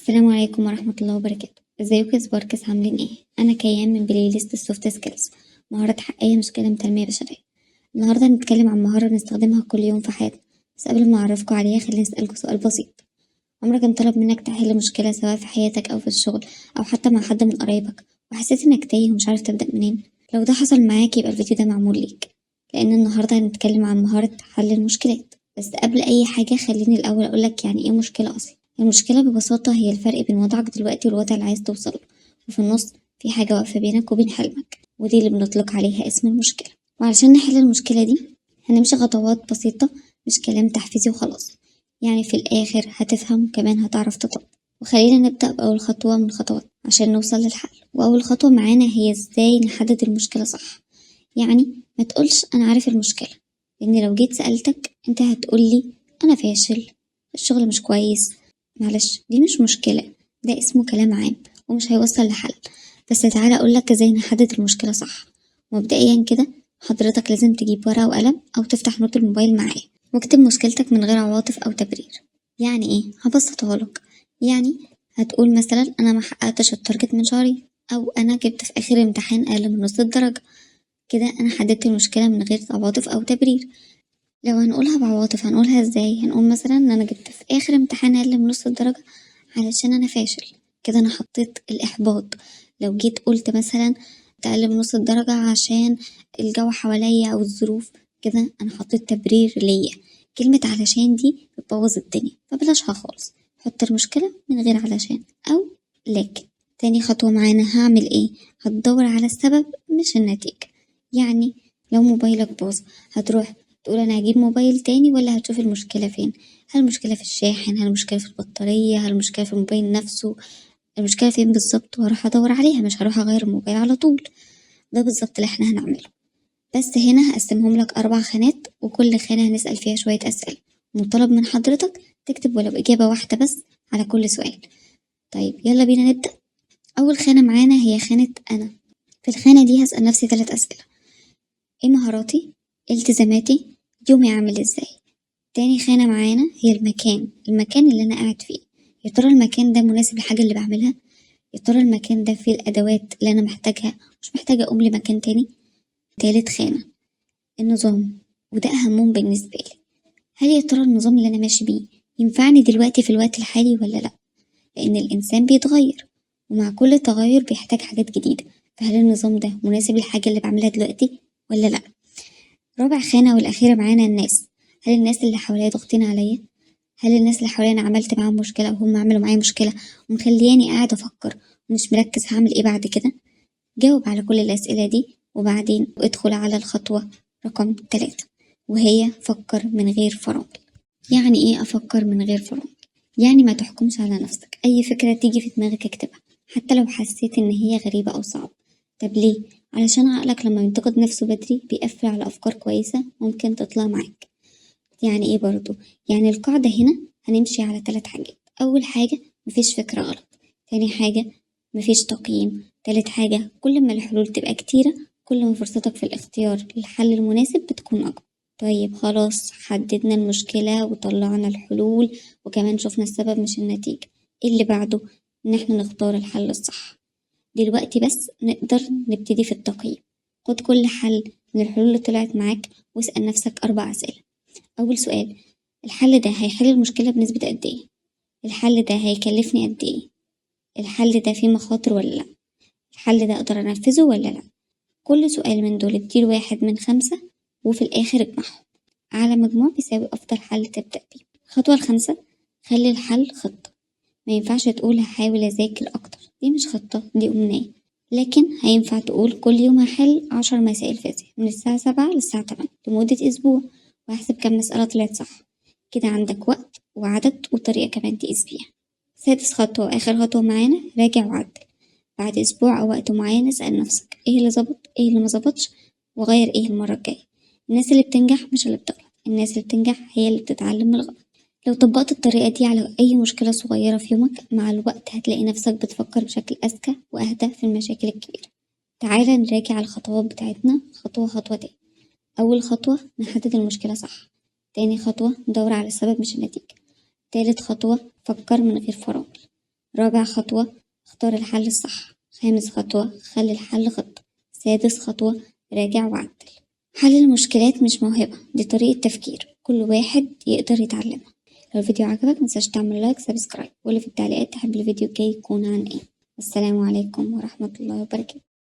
السلام عليكم ورحمة الله وبركاته. ازيكم يا سباركس، عاملين ايه؟ انا كيان من بلاي ليست السوفت سكيلز، مهارات حقيقية مش كلام تنمية بشرية. النهاردة هنتكلم عن مهارة نستخدمها كل يوم في حياتنا، بس قبل ما اعرفكم عليها خليني اسألكم سؤال بسيط. عمرك انطلب منك تحل مشكلة سواء في حياتك او في الشغل او حتى مع حد من قرايبك وحسيت انك تايه ومش عارف تبدأ منين؟ لو ده حصل معاك يبقى الفيديو ده معمول ليك، لان النهاردة هنتكلم عن مهارة حل المشكلات. بس قبل اي حاجة خليني الاول اقولك يعني ايه مشكلة اصلا. المشكلة ببساطة هي الفرق بين وضعك دلوقتي والوضع اللي عايز توصله، وفي النص في حاجة واقفة بينك وبين حلمك، ودي اللي بنطلق عليها اسم المشكلة. وعلشان نحل المشكلة دي هنمشي خطوات بسيطة، مش كلام تحفيزي وخلاص. يعني في الآخر هتفهم وكمان هتعرف تطبق. وخلينا نبدأ بأول خطوة من الخطوات عشان نوصل للحل. وأول خطوة معانا هي ازاي نحدد المشكلة صح. يعني ما تقولش أنا عارف المشكلة، لأن لو جيت سألتك أنت هتقولي أنا فاشل، الشغل مش كويس. معلش، دي مش مشكلة، ده اسمه كلام عام ومش هيوصل لحل. بس تعالى أقولك ازاي نحدد المشكلة صح. مبدئيا كده حضرتك لازم تجيب ورقة وقلم أو تفتح نوت الموبايل معايا واكتب مشكلتك من غير عواطف أو تبرير. يعني ايه؟ هبسطها لك. يعني هتقول مثلا أنا محققتش التارجت من شهرين، أو أنا جبت في آخر امتحان أقل من نص الدرجة. كده أنا حددت المشكلة من غير عواطف أو تبرير. لو هنقولها بعواطف هنقولها ازاي؟ هنقول مثلا ان انا جبت في اخر امتحان اقل من نص الدرجة علشان انا فاشل. كده انا حطيت الاحباط. لو جيت قلت مثلا اقل من نص الدرجة عشان الجو حواليا او الظروف، كده انا حطيت تبرير ليا. كلمة علشان دي بتبوظ الدنيا، فبلاشها خالص. حط المشكلة من غير علشان او لكن. تاني خطوة معانا هعمل ايه؟ هتدور على السبب مش النتيجة. يعني لو موبايلك باظ هتروح تقول انا هجيب موبايل تاني، ولا هتشوف المشكلة فين؟ هل المشكلة في الشاحن؟ هل المشكلة في البطارية؟ هل المشكلة في الموبايل نفسه؟ المشكلة فين بالظبط وهروح ادور عليها، مش هروح اغير الموبايل على طول. ده بالظبط اللي احنا هنعمله. بس هنا هقسمهم لك 4 خانات، وكل خانة هنسأل فيها شوية أسئلة. مطالب من حضرتك تكتب ولو إجابة واحدة بس على كل سؤال. طيب يلا بينا نبدأ. أول خانة معانا هي خانة أنا. في الخانة دي هسأل نفسي 3 أسئلة: ايه مهاراتي؟ ايه التزاماتي؟ يومي عامل ازاي؟ تاني خانة معانا هي المكان اللي أنا قاعد فيه. يا ترى المكان ده مناسب للحاجة اللي بعملها؟ يا ترى المكان ده فيه الأدوات اللي أنا محتاجها، مش محتاجة أقوم لمكان تاني؟ تالت خانة النظام، وده أهمهم بالنسبة لي. هل يا ترى النظام اللي أنا ماشي بيه ينفعني دلوقتي في الوقت الحالي ولا لأ؟ لأن الإنسان بيتغير، ومع كل تغير بيحتاج حاجات جديدة. فهل النظام ده مناسب للحاجة اللي بعملها دلوقتي ولا لأ؟ رابع خانة والأخيرة معانا الناس. هل الناس اللي حواليا ضاغطين عليا؟ هل الناس اللي حواليا أنا عملت معاهم مشكلة أو هم عملوا معايا مشكلة ومخلياني قاعد أفكر ومش مركز هعمل إيه بعد كده؟ جاوب على كل الأسئلة دي وبعدين ادخل على الخطوة رقم 3، وهي فكر من غير فرامل. يعني إيه أفكر من غير فرامل؟ يعني ما تحكمش على نفسك، أي فكرة تيجي في دماغك اكتبها حتى لو حسيت إن هي غريبة أو صعبة. طب ليه؟ علشان عقلك لما ينتقد نفسه بدري بيقفل على أفكار كويسة ممكن تطلع معاك. يعني ايه برضو؟ يعني القاعدة هنا هنمشي على 3 حاجات. أول حاجة مفيش فكرة غلط. تاني حاجة مفيش تقييم. تالت حاجة كل ما الحلول تبقى كتيرة كل ما فرصتك في الاختيار للحل المناسب بتكون أكبر. طيب خلاص، حددنا المشكلة وطلعنا الحلول وكمان شفنا السبب مش النتيجة. ايه اللي بعده؟ ان احنا نختار الحل الصح. دلوقتي بس نقدر نبتدي في التقييم. خد كل حل من الحلول اللي طلعت معاك واسأل نفسك 4 أسئلة. أول سؤال: الحل ده هيحل المشكلة بنسبة قد ايه؟ الحل ده هيكلفني قد ايه؟ الحل ده فيه مخاطر ولا لأ؟ الحل ده أقدر أنفذه ولا لأ؟ كل سؤال من دول اديله 1 من 5، وفي الآخر اجمعهم. أعلى مجموع بيساوي أفضل حل تبدأ بيه. الخطوة ال5: خلي الحل خطة. ما ينفعش تقول هحاول أذاكر أكتر، دي مش خطة، دي أمنية. لكن هينفع تقول كل يوم هحل 10 مسائل فيزياء من الساعة 7 للساعة 8 لمدة أسبوع، وهحسب كام مسألة طلعت صح. كده عندك وقت وعدد وطريقة كمان تقيس بيها. سادس خطوة وآخر خطوة معانا: راجع وعدل. بعد أسبوع أو وقت معين اسأل نفسك ايه اللي ظبط، ايه اللي مظبطش، وغير ايه المرة الجاية. الناس اللي بتنجح مش اللي بتغلط، الناس اللي بتنجح هي اللي بتتعلم من الغلط. لو طبقت الطريقة دي على أي مشكلة صغيرة في يومك مع الوقت هتلاقي نفسك بتفكر بشكل أذكى وأهدى في المشاكل الكبيرة. تعالى نراجع الخطوات بتاعتنا خطوة خطوة تاني. أول خطوة نحدد المشكلة صح. تاني خطوة ندور على السبب مش النتيجة. تالت خطوة فكر من غير فرامل. رابع خطوة اختار الحل الصح. خامس خطوة خلي الحل خطة. سادس خطوة راجع وعدل. حل المشكلات مش موهبة، دي طريقة تفكير كل واحد يقدر يتعلمها. لو الفيديو عجبك متنساش تعمل لايك سبسكرايب، وقولي في التعليقات تحب الفيديو الجاي يكون عن ايه. والسلام عليكم ورحمة الله وبركاته.